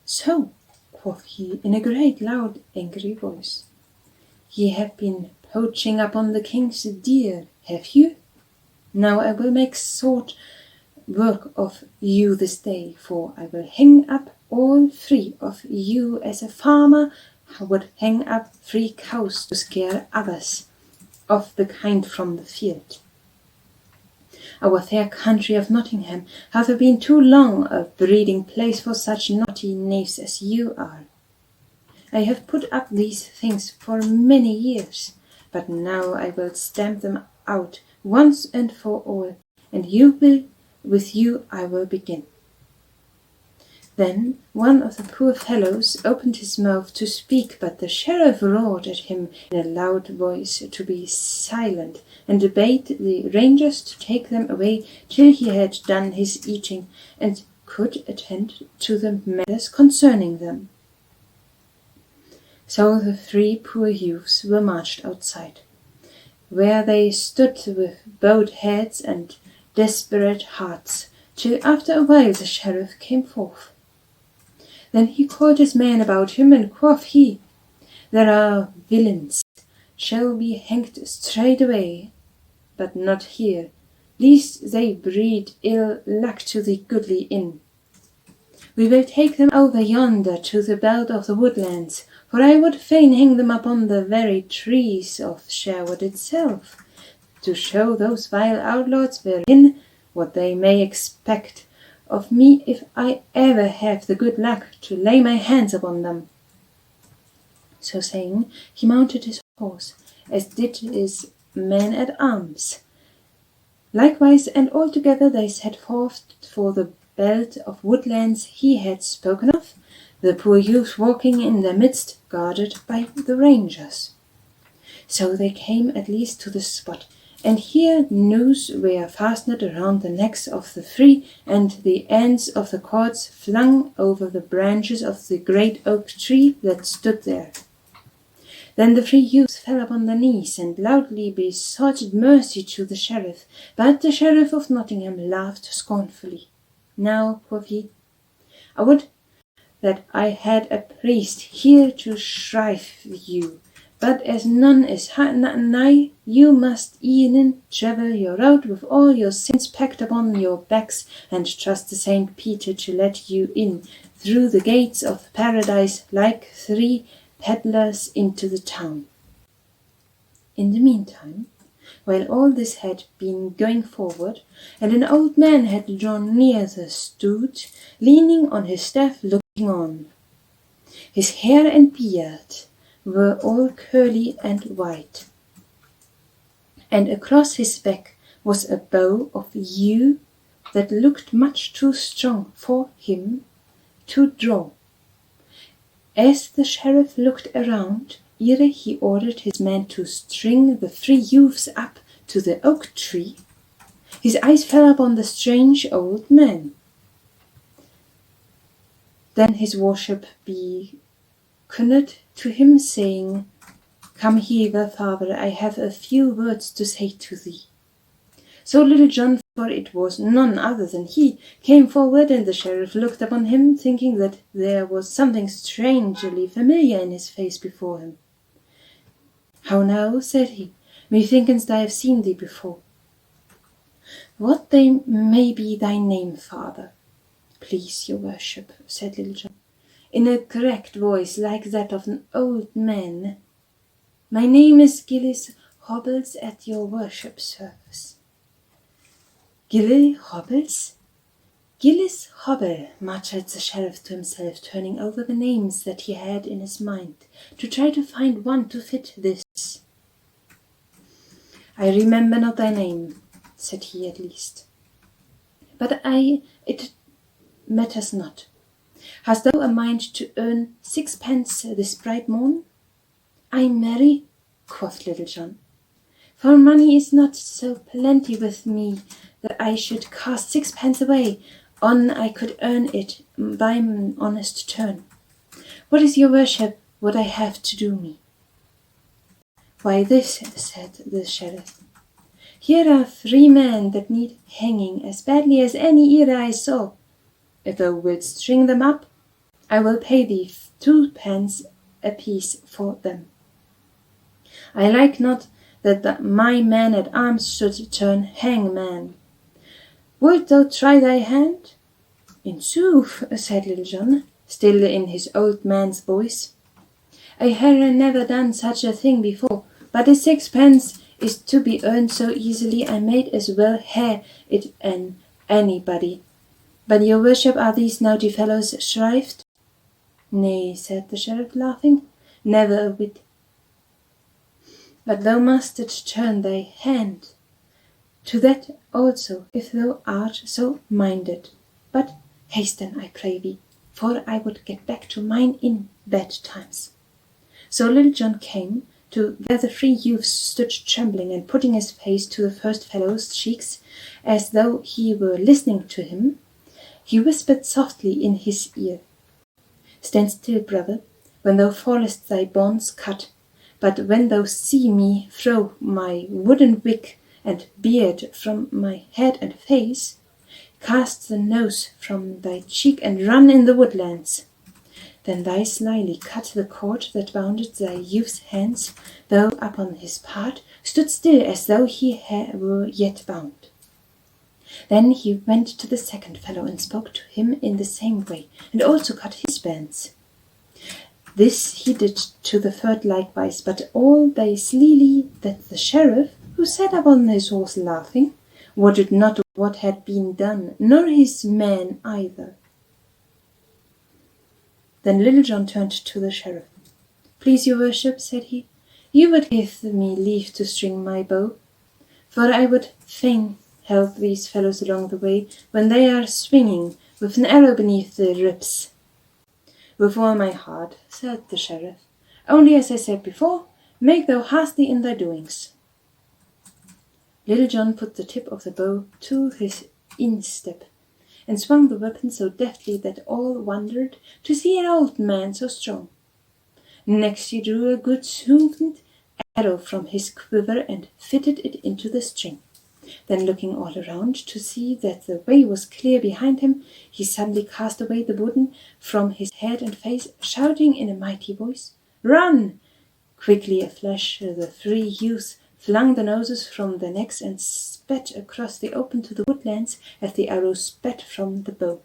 So, quoth he in a great loud angry voice, ye have been poaching upon the king's deer, have you? Now I will make short work of you this day, for I will hang up all 3 of you as a farmer would hang up 3 cows to scare others of the kind from the field. Our fair country of Nottingham hath been too long a breeding place for such naughty knaves as you are. I have put up these things for many years, but now I will stamp them out once and for all, and with you I will begin. Then one of the poor fellows opened his mouth to speak, but the sheriff roared at him in a loud voice to be silent, and bade the rangers to take them away till he had done his eating, and could attend to the matters concerning them. So the 3 poor youths were marched outside, where they stood with bowed heads and desperate hearts, till after a while the sheriff came forth. Then he called his men about him, and quoth he, There are villains, shall be hanged straightway, but not here, lest they breed ill luck to the goodly inn. We will take them over yonder to the belt of the woodlands, for I would fain hang them upon the very trees of Sherwood itself, to show those vile outlaws wherein what they may expect of me if I ever have the good luck to lay my hands upon them. So saying, he mounted his horse, as did his men at arms. Likewise and altogether they set forth for the belt of woodlands he had spoken of, the poor youth walking in their midst, guarded by the rangers. So they came at least to the spot, and here noose were fastened around the necks of the 3, and the ends of the cords flung over the branches of the great oak tree that stood there. Then the 3 youths fell upon their knees, and loudly besought mercy to the sheriff, but the sheriff of Nottingham laughed scornfully. Now, quoth he, I would that I had a priest here to shrive you, but as none is nigh, you must e'en travel your road with all your sins packed upon your backs, and trust to Saint Peter to let you in through the gates of paradise like 3 peddlers into the town. In the meantime, while all this had been going forward, and an old man had drawn near the stood, leaning on his staff looking on. His hair and beard were all curly and white, and across his back was a bow of yew that looked much too strong for him to draw. As the sheriff looked around, ere he ordered his men to string the 3 youths up to the oak tree, his eyes fell upon the strange old man. Then his worship beckoned to him, saying, Come hither, father, I have a few words to say to thee. So Little John, for it was none other than he, came forward, and the sheriff looked upon him, thinking that there was something strangely familiar in his face before him. How now, said he, methinkest I have seen thee before. What then may be thy name, father? Please your worship, said Little John, in a cracked voice like that of an old man. My name is Gillis Hobbles, at your worship's service. Gillis Hobbles? Gillis Hobble, muttered the sheriff to himself, turning over the names that he had in his mind, to try to find one to fit this. I remember not thy name, said he at least. But it matters not. Hast thou a mind to earn 6pence this bright morn? I marry, quoth Little John, for money is not so plenty with me that I should cast 6pence away, on I could earn it by an honest turn. What is your worship would I have to do me? Why this, said the sheriff. Here are 3 men that need hanging as badly as any ear I saw. If thou wilt string them up, I will pay thee 2 pence apiece for them. I like not that my man-at-arms should turn hangman. Wilt thou try thy hand?" "In sooth," said Little John, still in his old man's voice, "I hae never done such a thing before, but the 6 pence is to be earned so easily I might as well hae it an anybody. But your worship, are these naughty fellows shrived?" "Nay," said the sheriff, laughing, "never a whit. But thou mustst turn thy hand to that also, if thou art so minded. But hasten, I pray thee, for I would get back to mine in bad times." So Little John came to where the 3 youths stood trembling and putting his face to the first fellow's cheeks, as though he were listening to him. He whispered softly in his ear, "Stand still, brother, when thou fallest thy bonds cut. But when thou see me throw my wooden wig and beard from my head and face, cast the nose from thy cheek and run in the woodlands." Then thou slyly cut the cord that bounded thy youth's hands, though upon his part stood still as though he were yet bound. Then he went to the second fellow and spoke to him in the same way, and also cut his bands. This he did to the third likewise, but all they slyly that the sheriff, who sat upon his horse laughing, wotted not what had been done, nor his men either. Then Little John turned to the sheriff. "Please your worship," said he, "you would give me leave to string my bow, for I would fain help these fellows along the way when they are swinging with an arrow beneath their ribs." "With all my heart," said the sheriff, "only as I said before, make thou hasty in thy doings." Little John put the tip of the bow to his instep, and swung the weapon so deftly that all wondered to see an old man so strong. Next he drew a good sound arrow from his quiver and fitted it into the string. Then, looking all around to see that the way was clear behind him, he suddenly cast away the burden from his head and face, shouting in a mighty voice, "Run!" Quickly a flash, the 3 youths flung the noses from their necks and sped across the open to the woodlands as the arrow sped from the bow.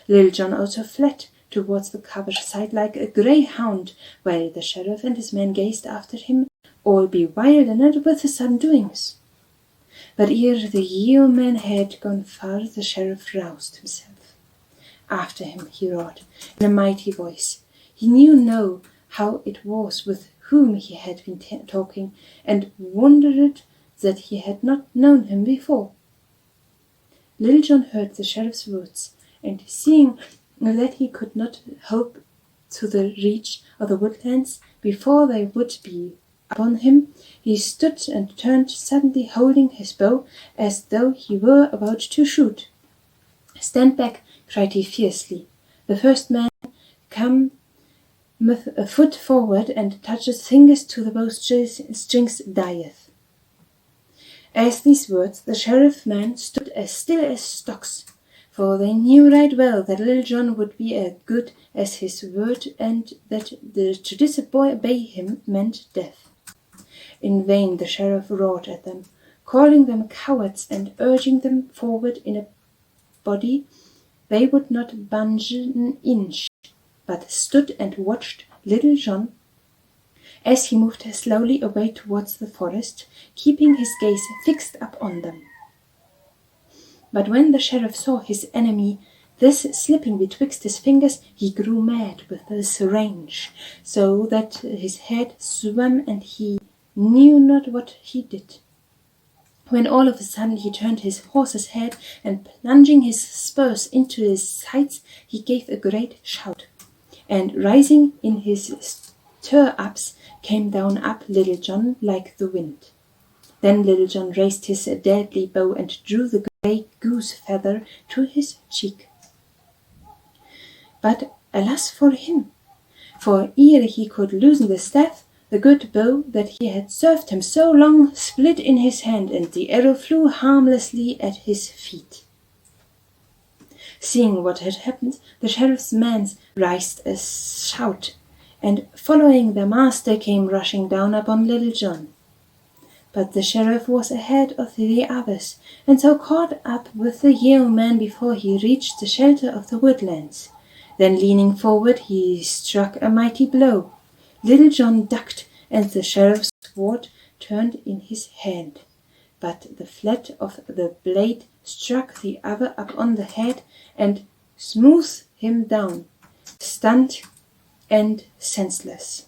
Little John also fled towards the cover side like a greyhound, while the sheriff and his men gazed after him, all bewildered with his sudden doings. But ere the yeoman had gone far, the sheriff roused himself. After him he roared in a mighty voice. He knew now how it was with whom he had been talking, and wondered that he had not known him before. Little John heard the sheriff's words, and seeing that he could not hope to the reach of the woodlands before they would be upon him, he stood and turned suddenly, holding his bow as though he were about to shoot. "Stand back!" cried he fiercely. "The first man come with a foot forward and touches fingers to the bow strings dieth." As these words, the sheriff men stood as still as stocks, for they knew right well that Little John would be as good as his word, and that to disobey him meant death. In vain the sheriff roared at them, calling them cowards and urging them forward in a body. They would not budge an inch, but stood and watched Little John as he moved slowly away towards the forest, keeping his gaze fixed upon them. But when the sheriff saw his enemy thus slipping betwixt his fingers, he grew mad with this rage, so that his head swam and he knew not what he did. When all of a sudden he turned his horse's head, and plunging his spurs into his sides, he gave a great shout, and rising in his stirrups came down up Little John like the wind. Then Little John raised his deadly bow and drew the grey goose feather to his cheek. But alas for him! For ere he could loosen the staff, the good bow that he had served him so long split in his hand, and the arrow flew harmlessly at his feet. Seeing what had happened, the sheriff's men raised a shout, and following their master came rushing down upon Little John. But the sheriff was ahead of the others, and so caught up with the yeoman before he reached the shelter of the woodlands. Then leaning forward, he struck a mighty blow. Little John ducked, and the sheriff's sword turned in his hand. But the flat of the blade struck the other upon the head and smoothed him down, stunned and senseless.